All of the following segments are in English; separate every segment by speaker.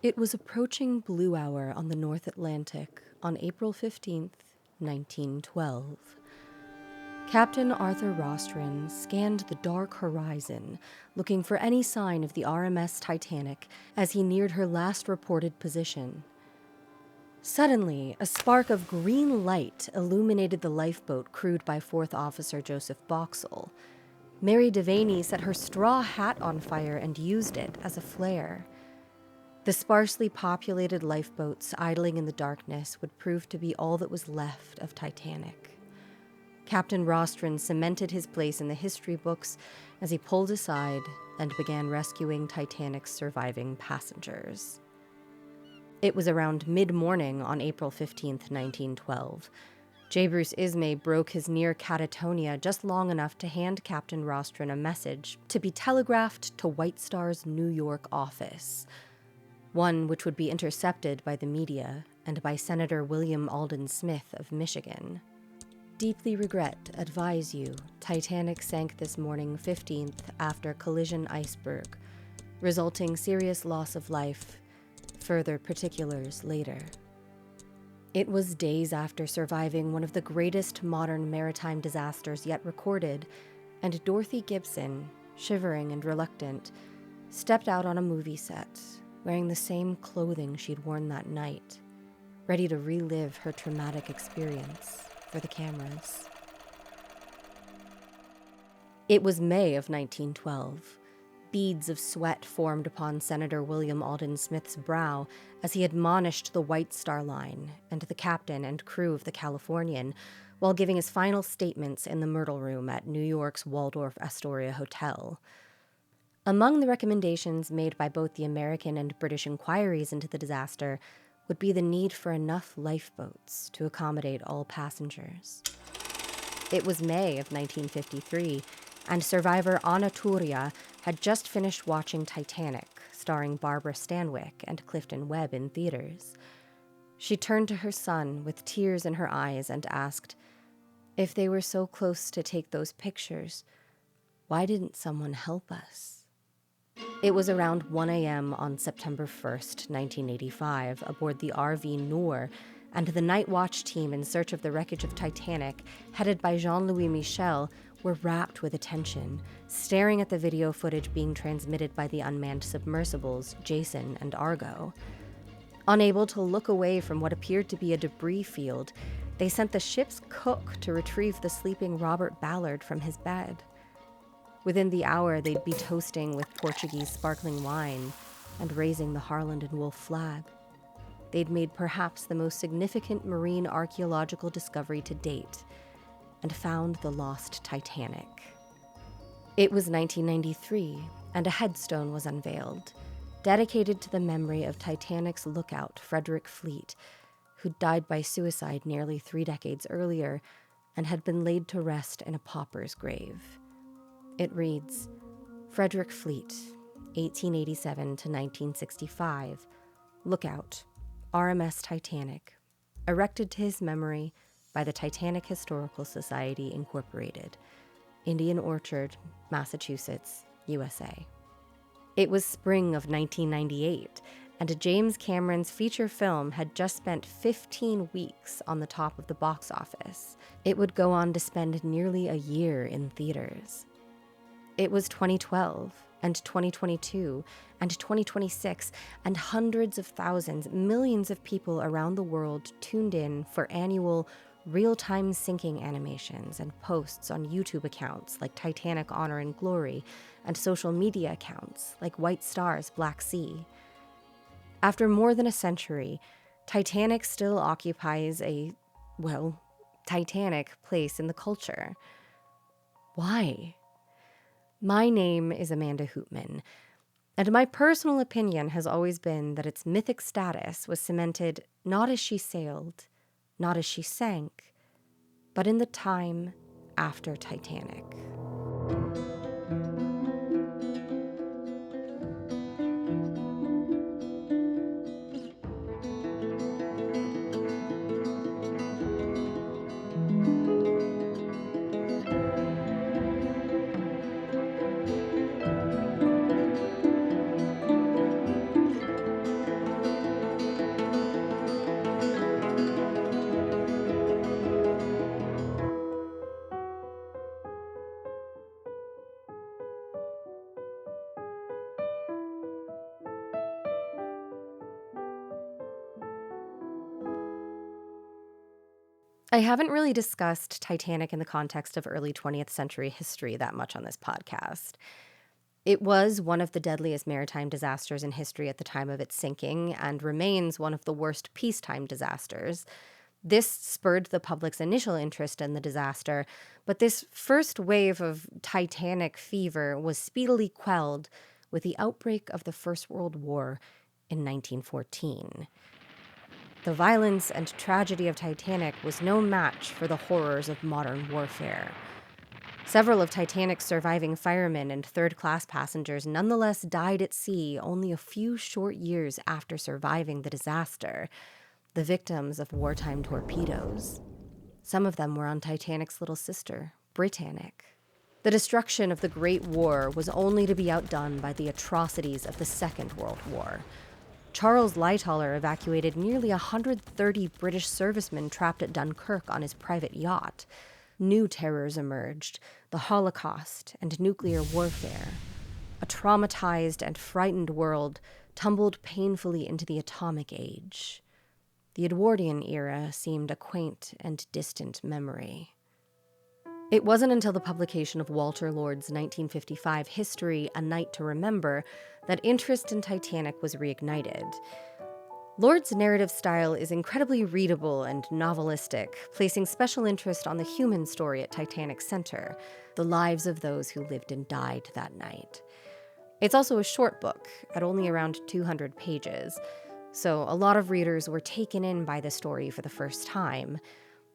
Speaker 1: It was approaching blue hour on the North Atlantic on April 15th, 1912. Captain Arthur Rostron scanned the dark horizon, looking for any sign of the RMS Titanic as he neared her last reported position. Suddenly, a spark of green light illuminated the lifeboat crewed by 4th Officer Joseph Boxall. Mary Devaney set her straw hat on fire and used it as a flare. The sparsely populated lifeboats idling in the darkness would prove to be all that was left of Titanic. Captain Rostron cemented his place in the history books as he pulled aside and began rescuing Titanic's surviving passengers. It was around mid-morning on April 15th, 1912. J. Bruce Ismay broke his near catatonia just long enough to hand Captain Rostron a message to be telegraphed to White Star's New York office, one which would be intercepted by the media and by Senator William Alden Smith of Michigan. Deeply regret, advise you, Titanic sank this morning 15th after collision iceberg, resulting serious loss of life. Further particulars later. It was days after surviving one of the greatest modern maritime disasters yet recorded, and Dorothy Gibson, shivering and reluctant, stepped out on a movie set, wearing the same clothing she'd worn that night, ready to relive her traumatic experience for the cameras. It was May of 1912. Beads of sweat formed upon Senator William Alden Smith's brow as he admonished the White Star Line and the captain and crew of the Californian while giving his final statements in the Myrtle Room at New York's Waldorf Astoria Hotel. Among the recommendations made by both the American and British inquiries into the disaster would be the need for enough lifeboats to accommodate all passengers. It was May of 1953, and survivor Anna Turia had just finished watching Titanic, starring Barbara Stanwyck and Clifton Webb in theaters. She turned to her son with tears in her eyes and asked, "If they were so close to take those pictures, why didn't someone help us?" It was around 1 a.m. on September 1st, 1985, aboard the RV Noor, and the night watch team in search of the wreckage of Titanic, headed by Jean-Louis Michel, were rapt with attention, staring at the video footage being transmitted by the unmanned submersibles, Jason and Argo. Unable to look away from what appeared to be a debris field, they sent the ship's cook to retrieve the sleeping Robert Ballard from his bed. Within the hour, they'd be toasting with Portuguese sparkling wine and raising the Harland and Wolff flag. They'd made perhaps the most significant marine archaeological discovery to date, and found the lost Titanic. It was 1993, and a headstone was unveiled, dedicated to the memory of Titanic's lookout, Frederick Fleet, who died by suicide nearly 3 decades earlier and had been laid to rest in a pauper's grave. It reads, Frederick Fleet, 1887 to 1965, lookout, RMS Titanic, erected to his memory by the Titanic Historical Society, Incorporated, Indian Orchard, Massachusetts, USA. It was spring of 1998, and James Cameron's feature film had just spent 15 weeks on the top of the box office. It would go on to spend nearly a year in theaters. It was 2012, and 2022, and 2026, and hundreds of thousands, millions of people around the world tuned in for annual real-time sinking animations and posts on YouTube accounts like Titanic Honor and Glory, and social media accounts like White Star's Black Sea. After more than a century, Titanic still occupies a, Titanic place in the culture. Why? My name is Amanda Hoopman, and my personal opinion has always been that its mythic status was cemented not as she sailed, not as she sank, but in the time after Titanic. I haven't really discussed Titanic in the context of early 20th century history that much on this podcast. It was one of the deadliest maritime disasters in history at the time of its sinking and remains one of the worst peacetime disasters. This spurred the public's initial interest in the disaster, but this first wave of Titanic fever was speedily quelled with the outbreak of the First World War in 1914. The violence and tragedy of Titanic was no match for the horrors of modern warfare. Several of Titanic's surviving firemen and third-class passengers nonetheless died at sea only a few short years after surviving the disaster, the victims of wartime torpedoes. Some of them were on Titanic's little sister, Britannic. The destruction of the Great War was only to be outdone by the atrocities of the Second World War. Charles Lightoller evacuated nearly 130 British servicemen trapped at Dunkirk on his private yacht. New terrors emerged, the Holocaust and nuclear warfare. A traumatized and frightened world tumbled painfully into the atomic age. The Edwardian era seemed a quaint and distant memory. It wasn't until the publication of Walter Lord's 1955 history, A Night to Remember, that interest in Titanic was reignited. Lord's narrative style is incredibly readable and novelistic, placing special interest on the human story at Titanic's center, the lives of those who lived and died that night. It's also a short book, at only around 200 pages, so a lot of readers were taken in by the story for the first time.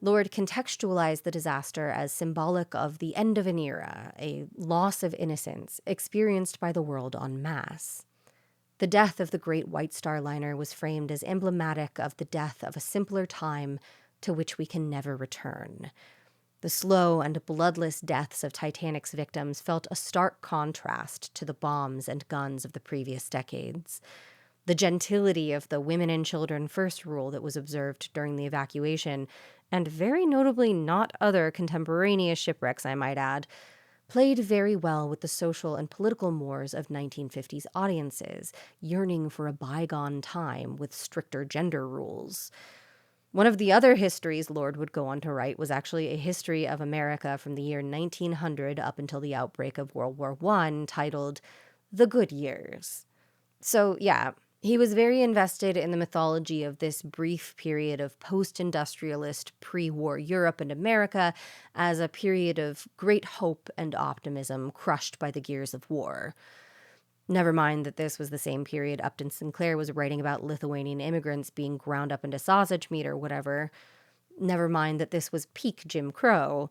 Speaker 1: Lord contextualized the disaster as symbolic of the end of an era, a loss of innocence experienced by the world en masse. The death of the Great White Star Liner was framed as emblematic of the death of a simpler time to which we can never return. The slow and bloodless deaths of Titanic's victims felt a stark contrast to the bombs and guns of the previous decades. The gentility of the women and children first rule that was observed during the evacuation, and very notably not other contemporaneous shipwrecks, I might add, played very well with the social and political mores of 1950s audiences, yearning for a bygone time with stricter gender rules. One of the other histories Lord would go on to write was actually a history of America from the year 1900 up until the outbreak of World War I, titled The Good Years. So, yeah, he was very invested in the mythology of this brief period of post-industrialist pre-war Europe and America as a period of great hope and optimism crushed by the gears of war. Never mind that this was the same period Upton Sinclair was writing about Lithuanian immigrants being ground up into sausage meat or whatever. Never mind that this was peak Jim Crow.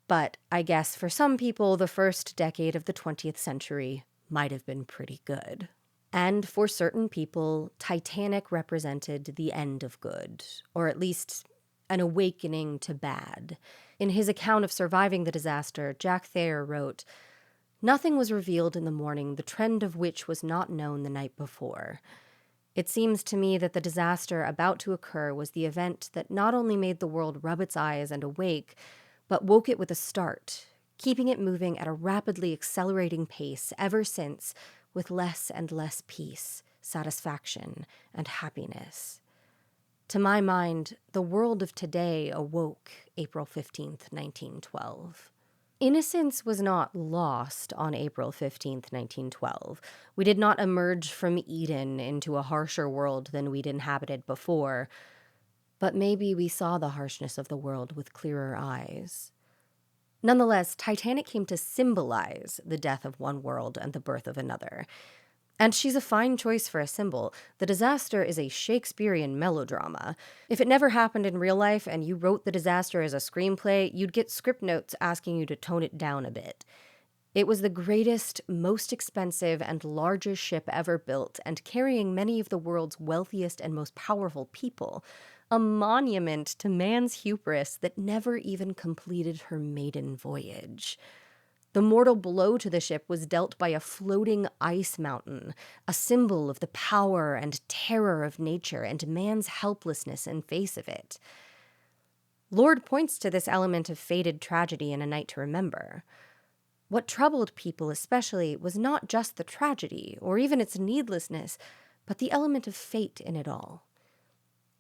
Speaker 1: But I guess for some people, the first decade of the 20th century might have been pretty good. And for certain people, Titanic represented the end of good, or at least an awakening to bad. In his account of surviving the disaster, Jack Thayer wrote, "Nothing was revealed in the morning, the trend of which was not known the night before. It seems to me that the disaster about to occur was the event that not only made the world rub its eyes and awake, but woke it with a start, keeping it moving at a rapidly accelerating pace ever since, with less and less peace, satisfaction, and happiness. To my mind, the world of today awoke April 15th, 1912. Innocence was not lost on April 15th, 1912. We did not emerge from Eden into a harsher world than we'd inhabited before, but maybe we saw the harshness of the world with clearer eyes. Nonetheless, Titanic came to symbolize the death of one world and the birth of another. And she's a fine choice for a symbol. The disaster is a Shakespearean melodrama. If it never happened in real life and you wrote the disaster as a screenplay, you'd get script notes asking you to tone it down a bit. It was the greatest, most expensive, and largest ship ever built, and carrying many of the world's wealthiest and most powerful people. A monument to man's hubris that never even completed her maiden voyage. The mortal blow to the ship was dealt by a floating ice mountain, a symbol of the power and terror of nature and man's helplessness in face of it. Lord points to this element of fated tragedy in A Night to Remember. What troubled people especially was not just the tragedy, or even its needlessness, but the element of fate in it all.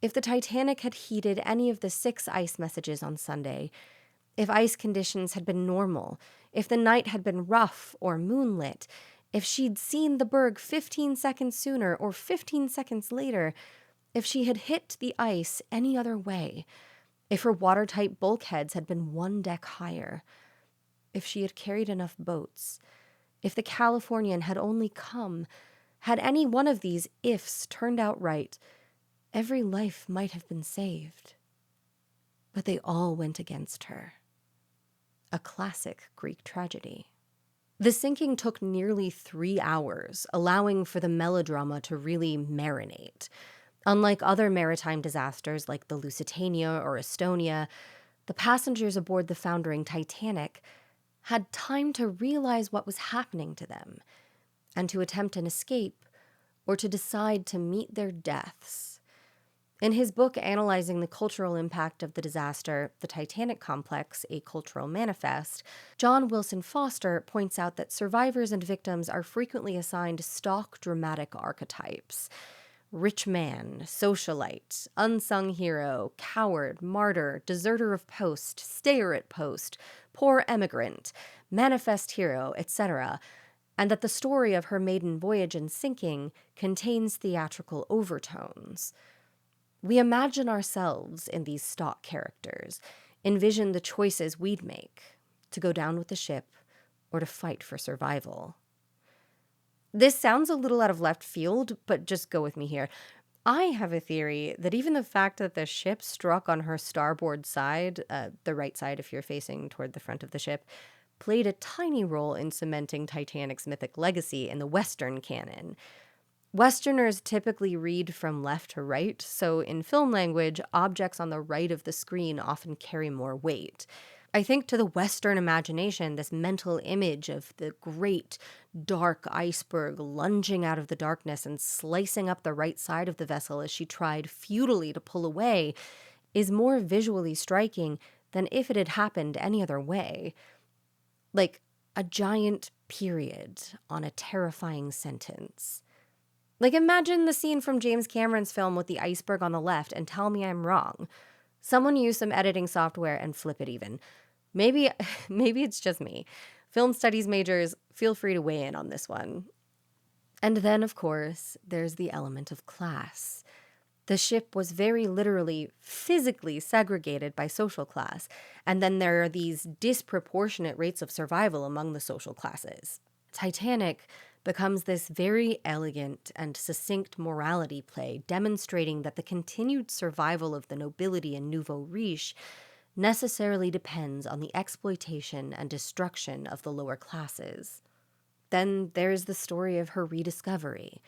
Speaker 1: If the Titanic had heeded any of the 6 ice messages on Sunday, if ice conditions had been normal, if the night had been rough or moonlit, if she'd seen the berg 15 seconds sooner or 15 seconds later, if she had hit the ice any other way, if her watertight bulkheads had been 1 deck higher, if she had carried enough boats, if the Californian had only come, had any one of these ifs turned out right, every life might have been saved. But they all went against her. A classic Greek tragedy. The sinking took nearly 3 hours, allowing for the melodrama to really marinate. Unlike other maritime disasters like the Lusitania or Estonia, the passengers aboard the foundering Titanic had time to realize what was happening to them and to attempt an escape or to decide to meet their deaths. In his book analyzing the cultural impact of the disaster, The Titanic Complex, A Cultural Manifest, John Wilson Foster points out that survivors and victims are frequently assigned stock dramatic archetypes. Rich man, socialite, unsung hero, coward, martyr, deserter of post, stayer at post, poor emigrant, manifest hero, etc., and that the story of her maiden voyage and sinking contains theatrical overtones. We imagine ourselves in these stock characters, envision the choices we'd make, to go down with the ship or to fight for survival. This sounds a little out of left field, but just go with me here. I have a theory that even the fact that the ship struck on her starboard side, the right side if you're facing toward the front of the ship, played a tiny role in cementing Titanic's mythic legacy in the Western canon. Westerners typically read from left to right, so in film language, objects on the right of the screen often carry more weight. I think to the Western imagination, this mental image of the great, dark iceberg lunging out of the darkness and slicing up the right side of the vessel as she tried futilely to pull away is more visually striking than if it had happened any other way. Like a giant period on a terrifying sentence. Like, imagine the scene from James Cameron's film with the iceberg on the left and tell me I'm wrong. Someone use some editing software and flip it even. Maybe it's just me. Film studies majors, feel free to weigh in on this one. And then, of course, there's the element of class. The ship was very literally, physically segregated by social class, and then there are these disproportionate rates of survival among the social classes. Titanic becomes this very elegant and succinct morality play, demonstrating that the continued survival of the nobility and nouveau riche necessarily depends on the exploitation and destruction of the lower classes. Then there's the story of her rediscovery.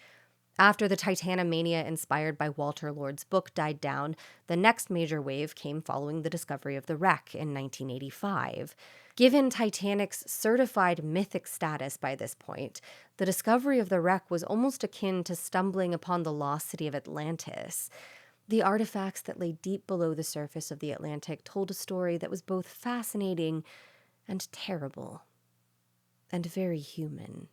Speaker 1: After the Titanomania inspired by Walter Lord's book died down, the next major wave came following the discovery of the wreck in 1985. Given Titanic's certified mythic status by this point, the discovery of the wreck was almost akin to stumbling upon the lost city of Atlantis. The artifacts that lay deep below the surface of the Atlantic told a story that was both fascinating and terrible, and very human.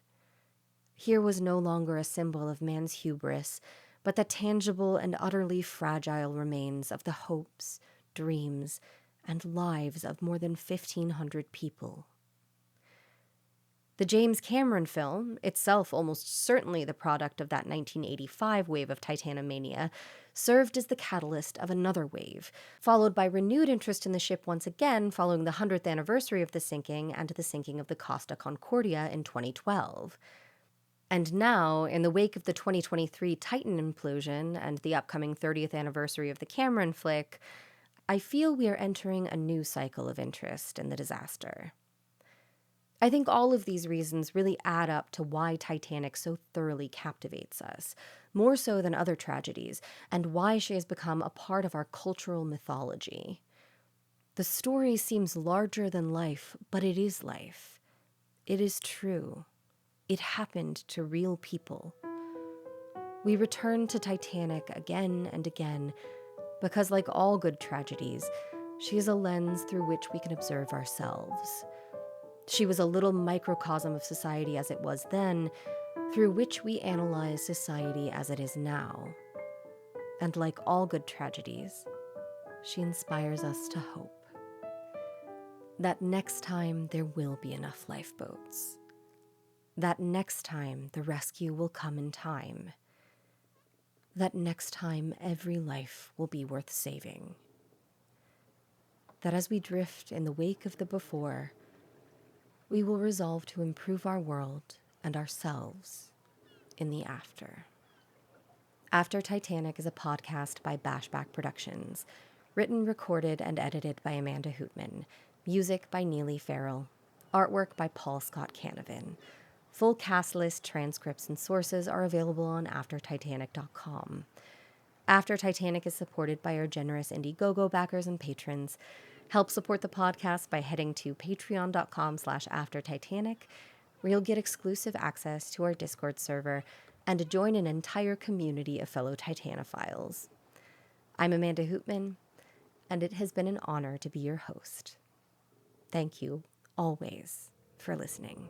Speaker 1: Here was no longer a symbol of man's hubris, but the tangible and utterly fragile remains of the hopes, dreams, and lives of more than 1,500 people. The James Cameron film, itself almost certainly the product of that 1985 wave of Titanomania, served as the catalyst of another wave, followed by renewed interest in the ship once again following the 100th anniversary of the sinking and the sinking of the Costa Concordia in 2012. And now, in the wake of the 2023 Titan implosion and the upcoming 30th anniversary of the Cameron flick, I feel we are entering a new cycle of interest in the disaster. I think all of these reasons really add up to why Titanic so thoroughly captivates us, more so than other tragedies, and why she has become a part of our cultural mythology. The story seems larger than life, but it is life. It is true. It happened to real people. We return to Titanic again and again because, like all good tragedies, she is a lens through which we can observe ourselves. She was a little microcosm of society as it was then, through which we analyze society as it is now. And like all good tragedies, she inspires us to hope that next time there will be enough lifeboats, that next time the rescue will come in time, that next time every life will be worth saving, that as we drift in the wake of the before, we will resolve to improve our world and ourselves in the after. After Titanic is a podcast by Bashback Productions, written, recorded, and edited by Amanda Hootman, music by Neely Farrell, artwork by Paul Scott Canavan. Full cast list, transcripts, and sources are available on AfterTitanic.com. After Titanic is supported by our generous Indiegogo backers and patrons. Help support the podcast by heading to patreon.com/AfterTitanic, where you'll get exclusive access to our Discord server and to join an entire community of fellow Titanophiles. I'm Amanda Hootman, and it has been an honor to be your host. Thank you, always, for listening.